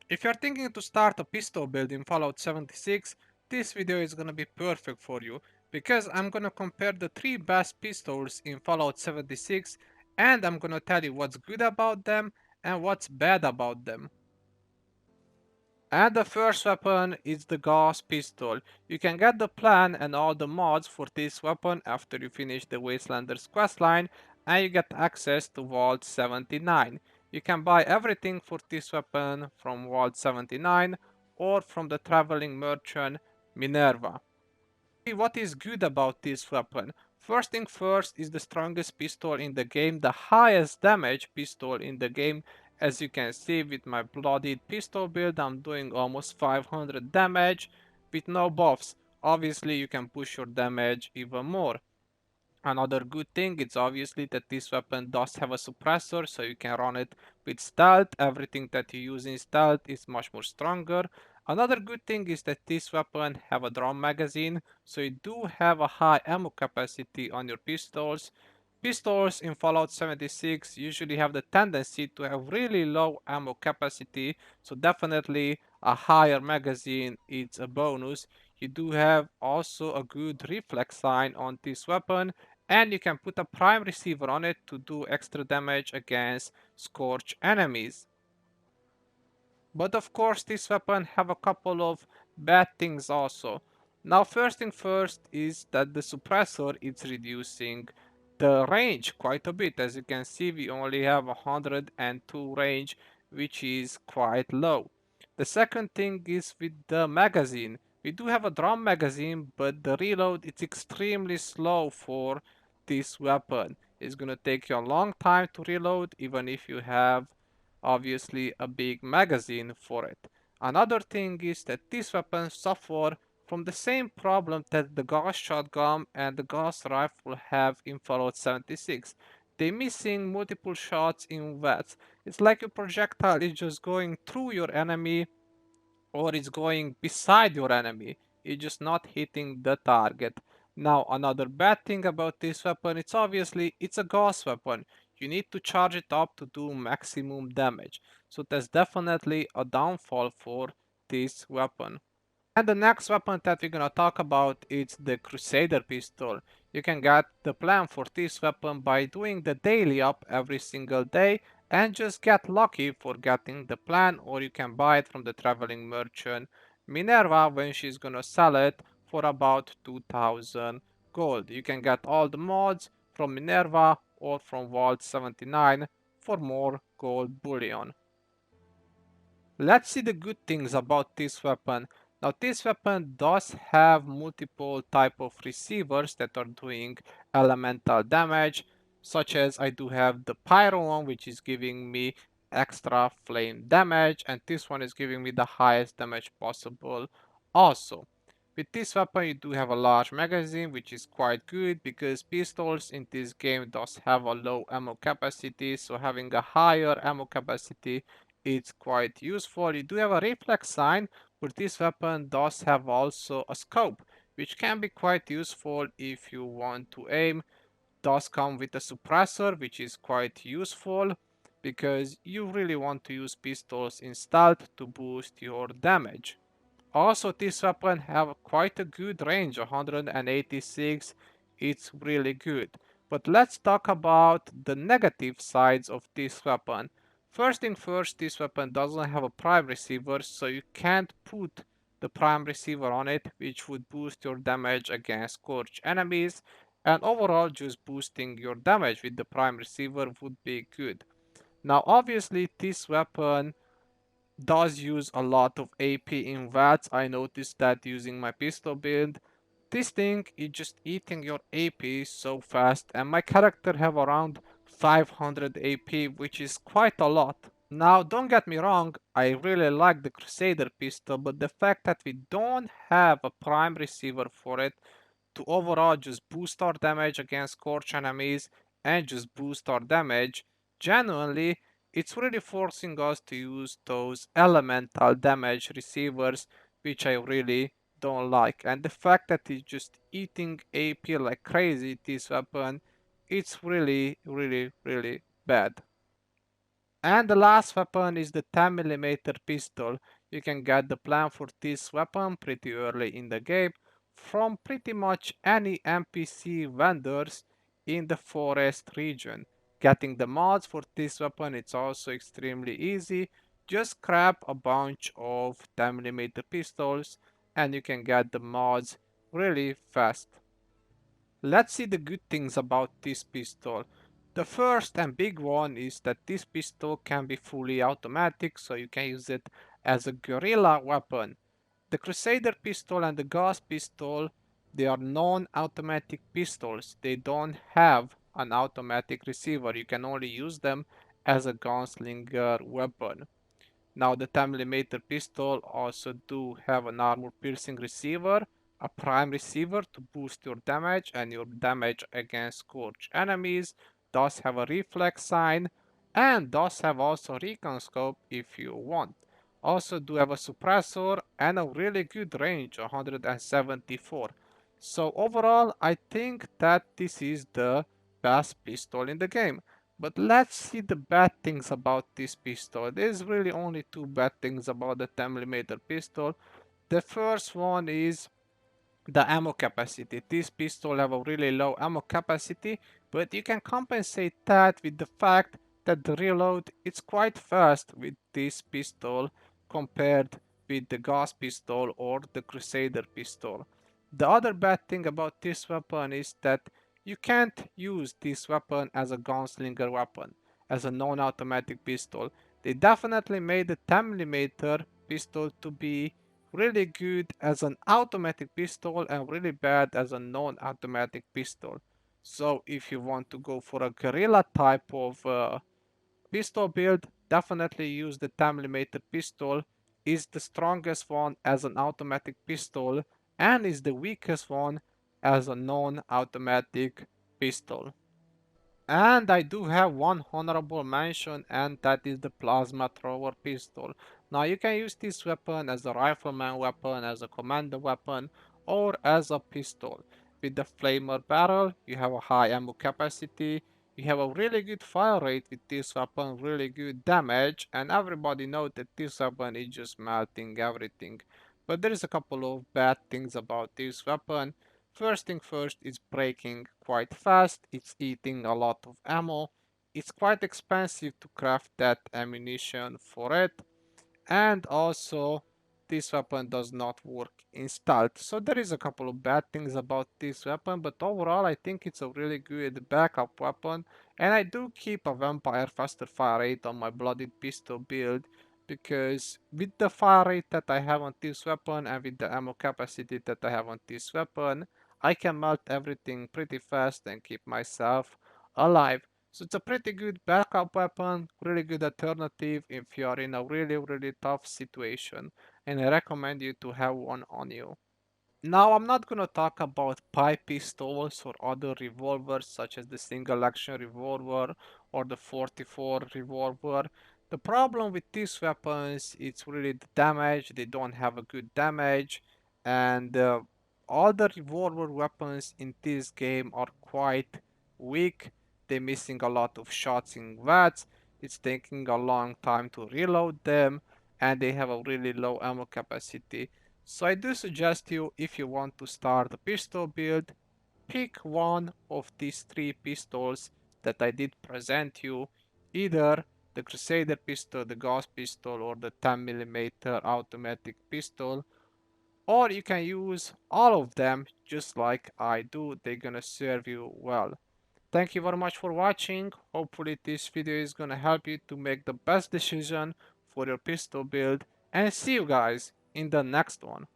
If you're thinking to start a pistol build in Fallout 76, this video is gonna be perfect for you because I'm gonna compare the 3 best pistols in Fallout 76 and I'm gonna tell you what's good about them and what's bad about them. And the first weapon is the Gauze Pistol. You can get the plan and all the mods for this weapon after you finish the Wastelanders questline and you get access to Vault 79. You can buy everything for this weapon from Vault 79 or from the traveling merchant Minerva. What is good about this weapon? First thing first is the strongest pistol in the game, the highest damage pistol in the game. As you can see with my bloodied pistol build, I'm doing almost 500 damage with no buffs. Obviously you can push your damage even more. Another good thing is obviously that this weapon does have a suppressor, so you can run it with stealth. Everything that you use in stealth is much more stronger. Another good thing is that this weapon have a drum magazine, so you do have a high ammo capacity on your pistols. Pistols in Fallout 76 usually have the tendency to have really low ammo capacity, so definitely a higher magazine is a bonus. You do have also a good reflex sign on this weapon, and you can put a prime receiver on it to do extra damage against scorch enemies. But of course this weapon have a couple of bad things also. Now first thing first is that the suppressor is reducing the range quite a bit. As you can see, we only have 102 range, which is quite low. The second thing is with the magazine. We do have a drum magazine, but the reload is extremely slow for this weapon. It's gonna take you a long time to reload even if you have obviously a big magazine for it. Another thing is that these weapons suffer from the same problem that the Gauss shotgun and the Gauss rifle have in Fallout 76. They're missing multiple shots in VATS. It's like a projectile is just going through your enemy or it's going beside your enemy. It's just not hitting the target. Now another bad thing about this weapon, it's obviously it's a gauss weapon. You need to charge it up to do maximum damage. So that's definitely a downfall for this weapon. And the next weapon that we're gonna talk about is the Crusader pistol. You can get the plan for this weapon by doing the daily up every single day and just get lucky for getting the plan, or you can buy it from the traveling merchant Minerva when she's gonna sell it for about 2000 gold. You can get all the mods from Minerva or from Vault 79 for more gold bullion. Let's see the good things about this weapon. Now this weapon does have multiple type of receivers that are doing elemental damage, such as I do have the pyro one, which is giving me extra flame damage, and this one is giving me the highest damage possible also. With this weapon you do have a large magazine, which is quite good because pistols in this game does have a low ammo capacity, so having a higher ammo capacity it's quite useful. You do have a reflex sign, but this weapon does have also a scope, which can be quite useful if you want to aim. Does come with a suppressor, which is quite useful because you really want to use pistols in stealth to boost your damage. Also, this weapon have quite a good range, 186. It's really good. But let's talk about the negative sides of this weapon. First thing first, this weapon doesn't have a prime receiver, so you can't put the prime receiver on it, which would boost your damage against scorched enemies. And overall, just boosting your damage with the prime receiver would be good. Now, obviously, this weapon does use a lot of AP in VATS. I noticed that using my pistol build. This thing is just eating your AP so fast, and my character have around 500 AP, which is quite a lot. Now, don't get me wrong, I really like the Crusader pistol, but the fact that we don't have a prime receiver for it to overall just boost our damage against scorch enemies and just boost our damage, genuinely, it's really forcing us to use those elemental damage receivers, which I really don't like. And the fact that it's just eating AP like crazy, this weapon, it's really, really, really bad. And the last weapon is the 10mm pistol. You can get the plan for this weapon pretty early in the game from pretty much any NPC vendors in the forest region. Getting the mods for this weapon is also extremely easy. Just grab a bunch of 10mm pistols and you can get the mods really fast. Let's see the good things about this pistol. The first and big one is that this pistol can be fully automatic, so you can use it as a guerrilla weapon. The Crusader pistol and the Gauze pistol, they are non-automatic pistols. They don't have an automatic receiver. You can only use them as a gunslinger weapon. Now the 10mm pistol also do have an armor piercing receiver, a prime receiver to boost your damage and your damage against scorched enemies, does have a reflex sign, and does have also recon scope if you want. Also do have a suppressor and a really good range, 174. So overall, I think that this is the best pistol in the game. But let's see the bad things about this pistol. There's really only two bad things about the 10mm pistol. The first one is the ammo capacity. This pistol have a really low ammo capacity, but you can compensate that with the fact that the reload is quite fast with this pistol compared with the Gauze pistol or the Crusader pistol. The other bad thing about this weapon is that you can't use this weapon as a gunslinger weapon, as a non-automatic pistol. They definitely made the 10mm pistol to be really good as an automatic pistol and really bad as a non-automatic pistol. So if you want to go for a guerrilla type of pistol build, definitely use the 10mm pistol. Is the strongest one as an automatic pistol and is the weakest one as a non-automatic pistol. And I do have one honorable mention, and that is the plasma thrower pistol. Now you can use this weapon as a rifleman weapon, as a commander weapon, or as a pistol. With the flamer barrel, you have a high ammo capacity, you have a really good fire rate with this weapon, really good damage, and everybody knows that this weapon is just melting everything. But there is a couple of bad things about this weapon. First thing first, it's breaking quite fast, it's eating a lot of ammo, it's quite expensive to craft that ammunition for it, and also this weapon does not work in stealth. So there is a couple of bad things about this weapon, but overall I think it's a really good backup weapon, and I do keep a vampire faster fire rate on my blooded pistol build because with the fire rate that I have on this weapon and with the ammo capacity that I have on this weapon, I can melt everything pretty fast and keep myself alive. So it's a pretty good backup weapon, really good alternative if you are in a really tough situation, and I recommend you to have one on you. Now I'm not gonna talk about pipe pistols or other revolvers such as the single action revolver or the 44 revolver. The problem with these weapons it's really the damage, they don't have a good damage, and all the revolver weapons in this game are quite weak. They're missing a lot of shots in VATS, it's taking a long time to reload them, and they have a really low ammo capacity. So I do suggest you, if you want to start a pistol build, pick one of these three pistols that I did present you, either the Crusader pistol, the Gauze pistol, or the 10mm automatic pistol, or you can use all of them just like I do, they're gonna serve you well. Thank you very much for watching, hopefully this video is gonna help you to make the best decision for your pistol build, and see you guys in the next one.